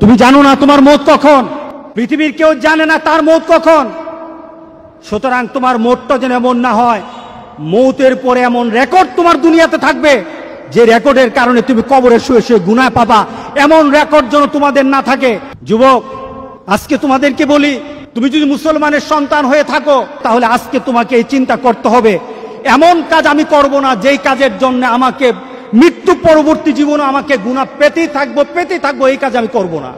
তুমি জানো না তোমার মৌত কখন, পৃথিবীর কেউ জানে না তার মৌত কখন। সুতরাং তোমার মৌতটা যেন এমন না হয় মৌতের পরে এমন রেকর্ড তোমার দুনিয়াতে থাকবে যে রেকর্ডের কারণে তুমি কবরে শুয়ে শুয়ে গুনাহ পাবা, এমন রেকর্ড যেন তোমাদের না থাকে। যুবক, আজকে তোমাদেরকে বলি, তুমি যদি মুসলমানের সন্তান হয়ে থাকো তাহলে আজকে তোমাকে এই চিন্তা করতে হবে, এমন কাজ আমি করব না যেই কাজের জন্য আমাকে মৃত্যু পরবর্তী জীবনে আমাকে গুনাহ পেতেই থাকবো, এই কাজ আমি করব না।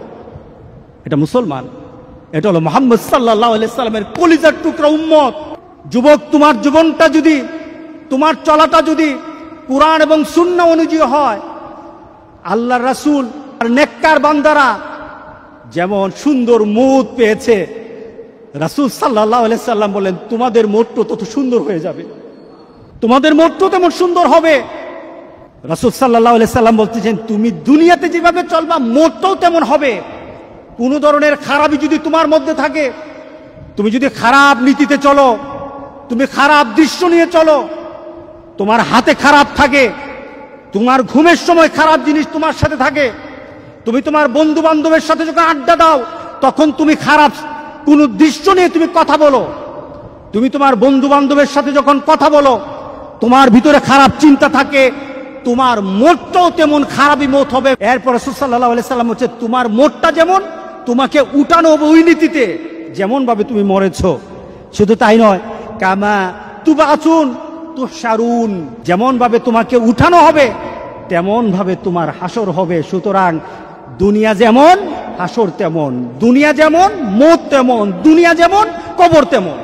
এটা মুসলমান, এটা হলো মুহাম্মদ সাল্লাল্লাহু আলাইহি সাল্লামের কলিজার টুকরা উম্মত। যুবক, তোমার জীবনটা যদি, তোমার চলাটা যদি কুরআন এবং সুন্নাহ অনুযায়ী হয়, আল্লাহর রাসূল আর নেককার বান্দারা যেমন সুন্দর মৌত পেয়েছে, রাসূল সাল্লাল্লাহু আলাইহি সাল্লাম বলেন তোমাদের মৌতটা তত সুন্দর হয়ে যাবে, তোমাদের মৌতটা তেমন সুন্দর হবে। রাসূল সাল্লাল্লাহু আলাইহি সাল্লাম বলতেছেন তুমি দুনিয়াতে যেভাবে চলবা মৌতটাও তেমন হবে। কোন ধরনের খারাপই যদি তোমার মধ্যে থাকে, তুমি যদি খারাপ নীতিতে চলো, তুমি খারাপ দৃশ্য নিয়ে চলো, তোমার হাতে খারাপ থাকে, তোমার ঘুমের সময় খারাপ জিনিস তোমার সাথে থাকে, তুমি তোমার বন্ধু বান্ধবের সাথে যখন আড্ডা দাও তখন তুমি খারাপ কোন দৃশ্য নিয়ে তুমি কথা বলো, তুমি তোমার বন্ধু বান্ধবের সাথে যখন কথা বলো তোমার ভিতরে খারাপ চিন্তা থাকে, তোমার মনটাও তেমন খারাপই মত হবে। এরপর রাসূল সাল্লাল্লাহু আলাইহি সাল্লাম হচ্ছে তোমার মনটা যেমন তোমাকে উঠানো হবে ওই নীতিতে যেমন ভাবে তুমি মরেছো। শুধু তাই নয়, কামা তুবাসুন তুহশারুন, যেমন ভাবে তোমাকে উঠানো হবে তেমন ভাবে তোমার হাসর হবে। সুতরাং দুনিয়া যেমন হাসর তেমন, দুনিয়া যেমন মৌত তেমন, দুনিয়া যেমন কবর তেমন।